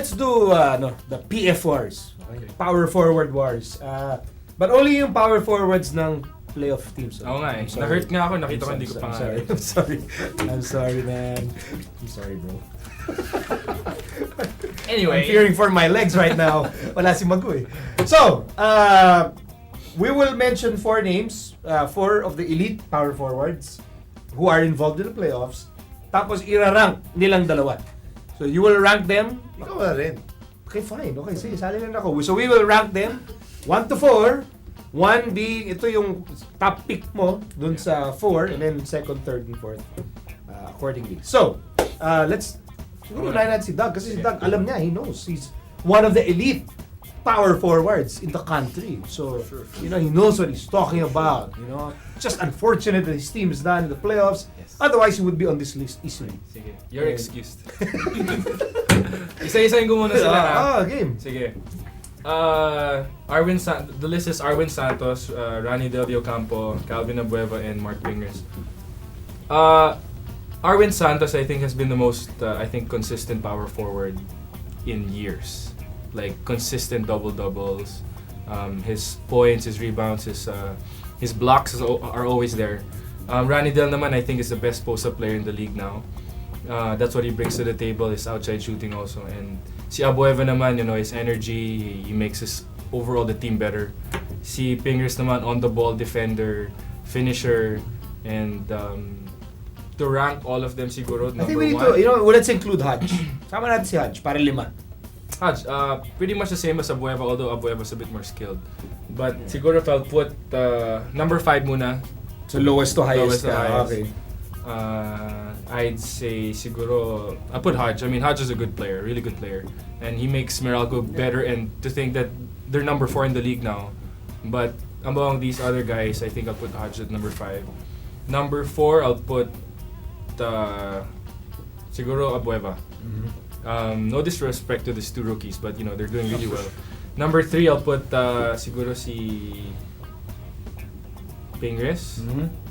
let's do the PF Wars. Okay? Power Forward Wars. But only yung power forwards ng playoff teams. Oo nga eh. Na-hurt nga ako, nakita ko hindi ko pangalan. I'm sorry, man. I'm sorry, bro. Anyway. I'm fearing for my legs right now. Wala si Magu eh. So, we will mention 4 names. 4 of the elite power forwards who are involved in the playoffs. Tapos ira-rank nilang dalawa. So, you will rank them. Ikaw na rin. Okay, fine. Okay, sige, sali lang ako. So, we will rank them 1 to 4. 1 being, ito yung top pick mo dun sa 4, and then second, third, and fourth accordingly. So, let's siguro unahin natin si Doug kasi si Doug, alam niya, he knows. He's one of the elite power forwards in the country. So, he knows what he's talking about. Just unfortunate that his team is done in the playoffs. Yes. Otherwise, he would be on this list easily. Sige, you're excused. Isa-isahin ko muna sila. Game. Sige. The list is Arwin Santos, Rani Del Ocampo, Calvin Abueva, and Mark Pingris. Arwin Santos, I think, has been the most, consistent power forward in years. Like, consistent double-doubles. His points, his rebounds, his blocks are always there. Rani Del naman, I think, is the best post-up player in the league now. That's what he brings to the table, his outside shooting also. And si Abueva naman, his energy, he makes the team better. Si Pingris naman, on-the-ball defender, finisher, and to rank all of them siguro, I think we need to, let's include Hodge. Sama natin si Hodge, para 5. Hodge, pretty much the same as Abueva, although Abueva's a bit more skilled. But siguro if I'll put number 5 muna. So lowest to highest. Okay. I'd say siguro I put Hodge. I mean, Hodge is a good player, really good player, and he makes Meralco better. And to think that they're number 4 in the league now, but among these other guys, I think I'll put Hodge at number 5. Number 4, I'll put siguro Abueva. No disrespect to these 2 rookies, but they're doing really well. Number 3, I'll put siguro si Pingris,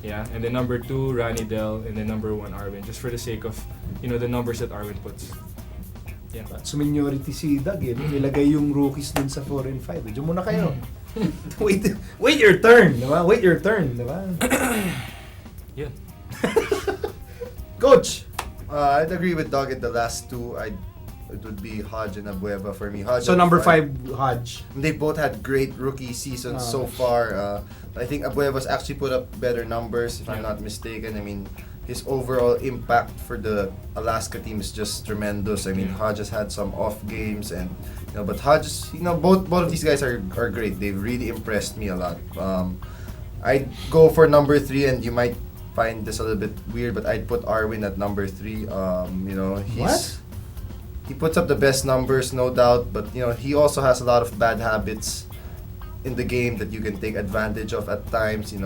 yeah, and then number 2, Rani Del, and then number 1, Arwin, just for the sake of, the numbers that Arwin puts. Yeah. Seniority si Doug nilagay yung rookies dun sa 4 and 5. Diyan muna kayo. wait your turn, diba? Wait your turn, diba? Yeah. Coach! I'd agree with Doug in the last 2. It would be Hodge and Abueva for me. Hodge so number 5, Hodge. They both had great rookie seasons so far. I think Abueva's actually put up better numbers, if I'm not mistaken. I mean, his overall impact for the Alaska team is just tremendous. I mean, Hodge has had some off games, and but Hodge, both of these guys are great. They've really impressed me a lot. I'd go for number 3, and you might find this a little bit weird, but I'd put Arwin at number 3. He puts up the best numbers, no doubt, but he also has a lot of bad habits in the game that you can take advantage of at times, and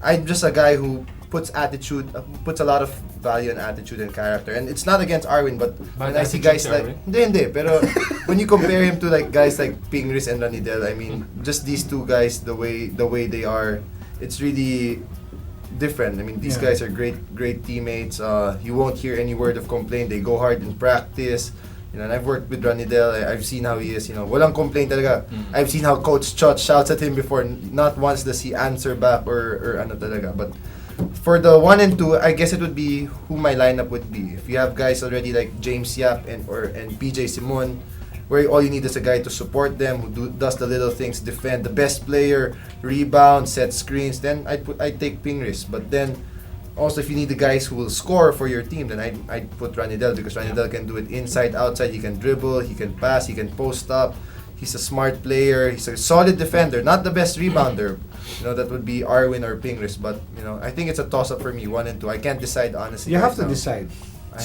I'm just a guy who puts a lot of value in attitude and character, and it's not against Arwin, but when I see guys like hindi, pero when you compare him to like guys like Pingris and Ranidel, I mean, just these 2 guys, the way they are, it's really different. I mean, these guys are great teammates. You won't hear any word of complaint. They go hard in practice. And I've worked with Ranidel. I've seen how he is. Walang complaint talaga. I've seen how Coach Chot shouts at him before. Not once does he answer back or ano talaga. But for the 1 and 2, I guess it would be who my lineup would be. If you have guys already like James Yap and PJ Simon, where all you need is a guy to support them, who does the little things, defend, the best player, rebound, set screens, then I'd take Pingris. But then also if you need the guys who will score for your team, then I'd put Ranidel, because Ranidel can do it inside, outside. He can dribble, he can pass, he can post up. He's a smart player. He's a solid defender, not the best rebounder. That would be Arwin or Pingris. But I think it's a toss-up for me, 1 and 2. I can't decide honestly. You have to decide.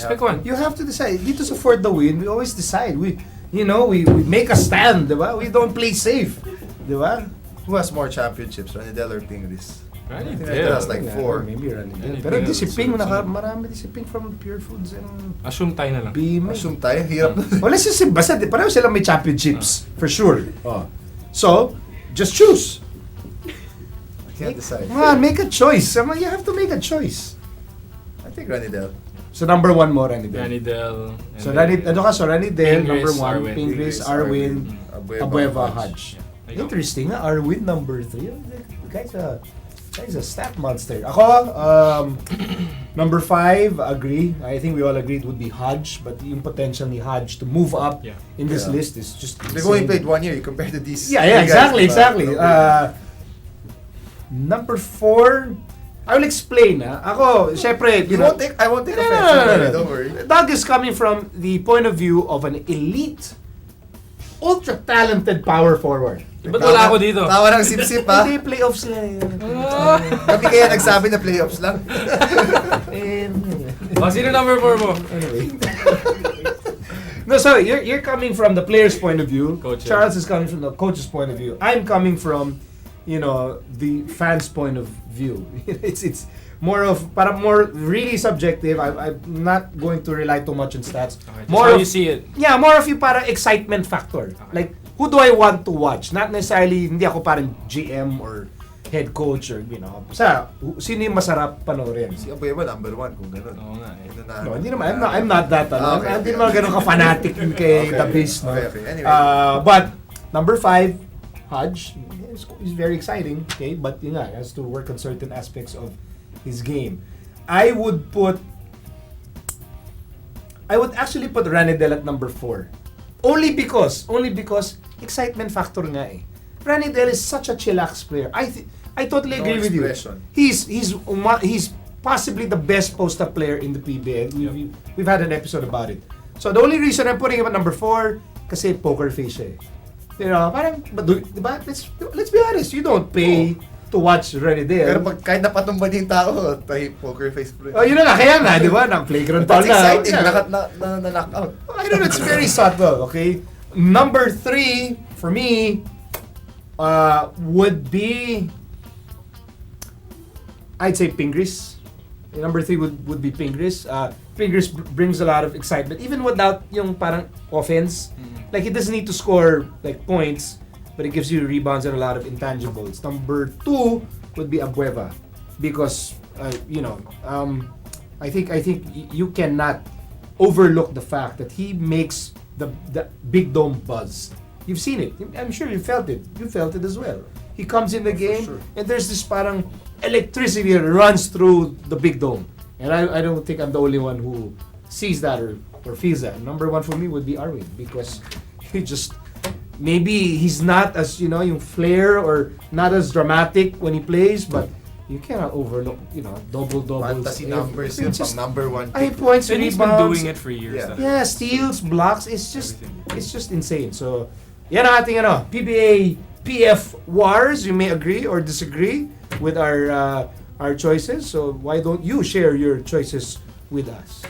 Pick one. You have to decide. Dito sa For the Win, we always decide. We make a stand, diba? We don't play safe, diba? Who has more championships, Ranidel or Pingris? Ranidel. That's like 4. Maybe Ranidel. Pero di si Ping, marami di si Ping from Pure Foods and Assume tayo na lang. Assume tayo, hirap. Well, let's just say, basta pareho sila may championships, for sure. So, just choose. I can't decide. Man, make a choice. You have to make a choice. think Ranidel. So number 1 mo, Ranidel. Ranidel. So Ranidel, number 1. Arwin. Pingris, Arwin, Abueva, Hudge. There you go. Interesting, Arwin number 3. Guy's a stat monster. Ako, number 5, agree. I think we all agreed it would be Hudge, but yung potential ni Hudge to move up Yeah. in this Yeah. list is just They've only insane. played 1 year. You compare to these. Yeah, three guys, exactly. no. Number 4, I will explain. Ako, syempre, I won't take No, offense. no, no, no. Don't worry. Doug is coming from the point of view of an elite, ultra-talented power forward. Ba't wala ako dito? Tawa ng sip-sip ha. Hindi, playoffs lang. Kami kaya nagsabi na playoffs lang. Sino number 4 mo? Anyway. No, so you're coming from the player's point of view. Coach, Charles is coming from the coach's point of view. I'm coming from, the fans' point of view. It's more of, more really subjective. I'm not going to rely too much on stats. Okay, just More how of, you see it. Yeah, more of yung para excitement factor. Okay. Like, who do I want to watch? Not necessarily, hindi ako parang GM or head coach or, sino yung masarap panoorin? Si Abueva number 1 kung gano'n. Oo nga eh. No, hindi naman. I'm not that. Okay, Hindi okay. naman ganun ka-fanatic yun kay Okay, The Beast. No? okay, anyway. But, number 5, Hudge, is very exciting. Okay, but yun nga, has to work on certain aspects of his game. I would actually put Ranidel at number 4. Only because excitement factor nga eh. Ranidel is such a chillax player. I totally No agree with you. expression. He's possibly the best post-up player in the PBA. We've had an episode about it. So the only reason I'm putting him at number 4 kasi poker face siya eh. Parang, diba? Let's be honest, you don't pay to watch Ranidel. Pero kahit napatumba yung tao, tayo poker face bro. Oh, yun na nga, kaya nga, di ba? Nang-flagrant foul That's na. exciting. Yeah. Na-knock out. I know it's very subtle, okay? Number 3, for me, would be, I'd say Pingris. Number 3 would be Pingris. Pingris brings a lot of excitement, even without yung parang offense. Like, he doesn't need to score like points, but it gives you rebounds and a lot of intangibles. Number 2 would be Abueva, because I think you cannot overlook the fact that he makes the big dome buzz. You've seen it. I'm sure you felt it. You felt it as well. He comes in the game, sure. and there's this parang electricity that runs through the big dome. And I don't think I'm the only one who sees that or feels that. Number 1 for me would be Arwin, because he just, maybe he's not as, yung flair or not as dramatic when he plays, but you cannot overlook, double-doubles. Fantasy numbers yun, pang number 1 Ay, pick. points, And he's been rebounds. doing it for years. Yeah. Yeah, steals, blocks, it's just Everything. insane. So, yan ang ating PBA PF wars. You may agree or disagree with our choices. So, why don't you share your choices with us?